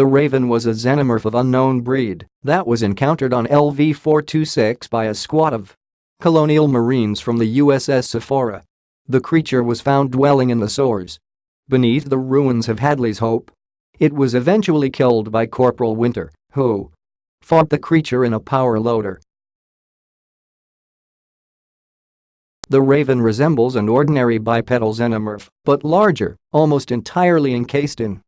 The Raven was a Xenomorph of unknown breed that was encountered on LV-426 by a squad of colonial marines from the USS Sephora. The creature was found dwelling in the sewers beneath the ruins of Hadley's Hope. It was eventually killed by Corporal Winter, who fought the creature in a power loader. The Raven resembles an ordinary bipedal xenomorph, but larger, almost entirely encased in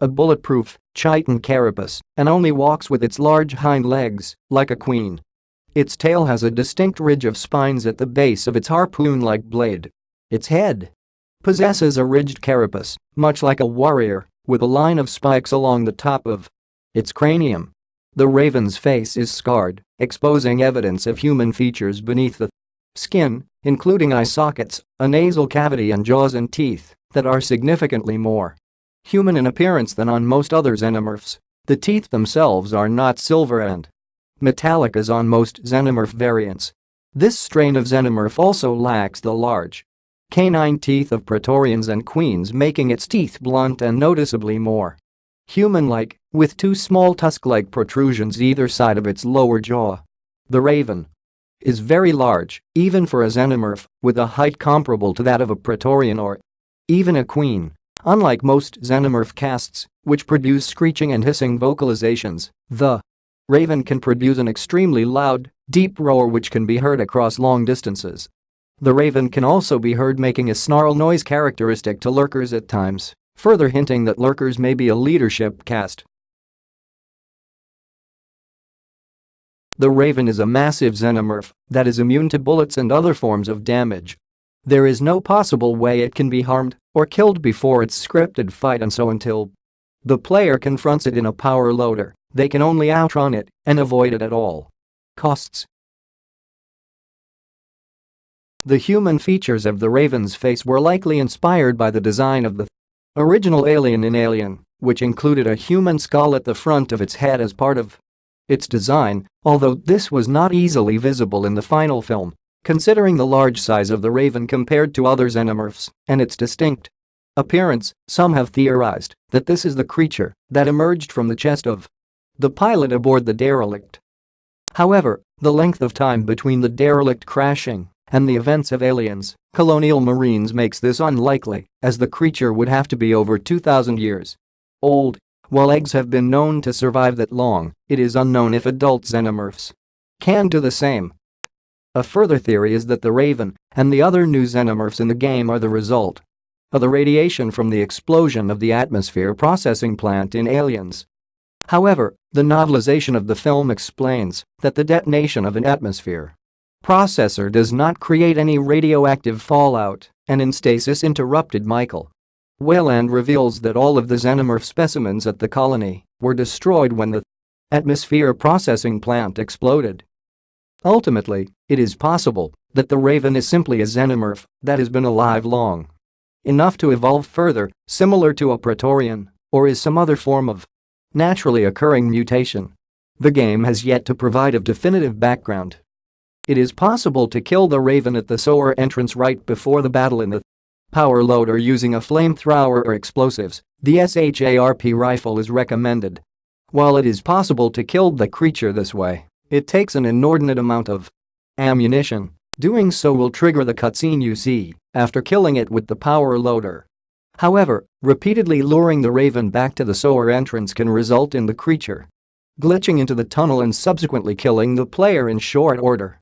a bulletproof, chitin carapace, and only walks with its large hind legs, like a queen. Its tail has a distinct ridge of spines at the base of its harpoon-like blade. Its head possesses a ridged carapace, much like a warrior, with a line of spikes along the top of its cranium. The Raven's face is scarred, exposing evidence of human features beneath the skin, including eye sockets, a nasal cavity and jaws and teeth that are significantly more human in appearance than on most other xenomorphs. The teeth themselves are not silver and metallic as on most xenomorph variants. This strain of xenomorph also lacks the large canine teeth of Praetorians and Queens, making its teeth blunt and noticeably more human-like, with two small tusk-like protrusions either side of its lower jaw. The Raven is very large, even for a xenomorph, with a height comparable to that of a Praetorian or even a Queen. Unlike most xenomorph castes, which produce screeching and hissing vocalizations, the Raven can produce an extremely loud, deep roar which can be heard across long distances. The Raven can also be heard making a snarl noise characteristic to lurkers at times, further hinting that lurkers may be a leadership caste. The Raven is a massive xenomorph that is immune to bullets and other forms of damage. There is no possible way it can be harmed or killed before its scripted fight, and so until the player confronts it in a power loader, they can only outrun it and avoid it at all costs. The human features of the Raven's face were likely inspired by the design of the original Alien in Alien, which included a human skull at the front of its head as part of its design, although this was not easily visible in the final film, considering the large size of the Raven compared to other xenomorphs and its distinct appearance. Some have theorized that this is the creature that emerged from the chest of the pilot aboard the derelict. However, the length of time between the derelict crashing and the events of Aliens, Colonial Marines makes this unlikely, as the creature would have to be over 2,000 years old. While eggs have been known to survive that long, it is unknown if adult xenomorphs can do the same. A further theory is that the Raven and the other new xenomorphs in the game are the result of the radiation from the explosion of the atmosphere processing plant in Aliens. However, the novelization of the film explains that the detonation of an atmosphere processor does not create any radioactive fallout, and in Stasis Interrupted Michael Wayland reveals that all of the xenomorph specimens at the colony were destroyed when the atmosphere processing plant exploded. Ultimately, it is possible that the Raven is simply a xenomorph that has been alive long enough to evolve further, similar to a Praetorian, or is some other form of naturally occurring mutation. The game has yet to provide a definitive background. It is possible to kill the Raven at the sewer entrance right before the battle in the power loader using a flamethrower or explosives. The SHARP rifle is recommended. While it is possible to kill the creature this way, it takes an inordinate amount of ammunition. Doing so will trigger the cutscene you see after killing it with the power loader. However, repeatedly luring the Raven back to the sewer entrance can result in the creature glitching into the tunnel and subsequently killing the player in short order.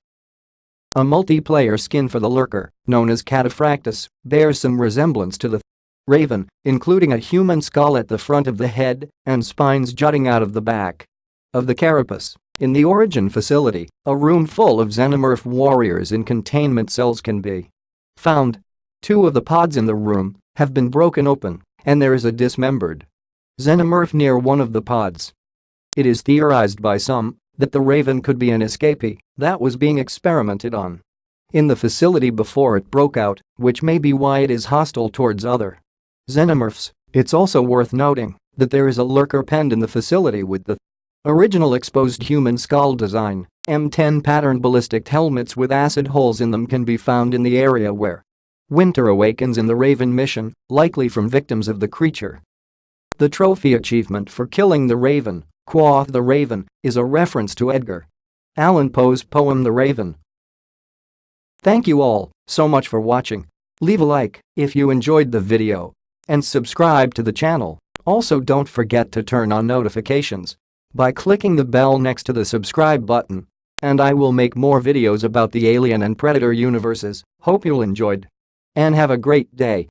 A multiplayer skin for the lurker, known as Cataphractus, bears some resemblance to the Raven, including a human skull at the front of the head and spines jutting out of the back of the carapace. In the Origin facility, a room full of xenomorph warriors in containment cells can be found. 2 of the pods in the room have been broken open, and there is a dismembered xenomorph near one of the pods. It is theorized by some that the Raven could be an escapee that was being experimented on in the facility before it broke out, which may be why it is hostile towards other xenomorphs. It's also worth noting that there is a lurker penned in the facility with the original exposed human skull design. M10 patterned ballistic helmets with acid holes in them can be found in the area where Winter awakens in the Raven mission, likely from victims of the creature. The trophy achievement for killing the Raven, Quoth the Raven, is a reference to Edgar Allan Poe's poem The Raven. Thank you all so much for watching. Leave a like if you enjoyed the video and subscribe to the channel. Also, don't forget to turn on notifications by clicking the bell next to the subscribe button, and I will make more videos about the Alien and Predator universes. Hope you'll enjoyed and have a great day.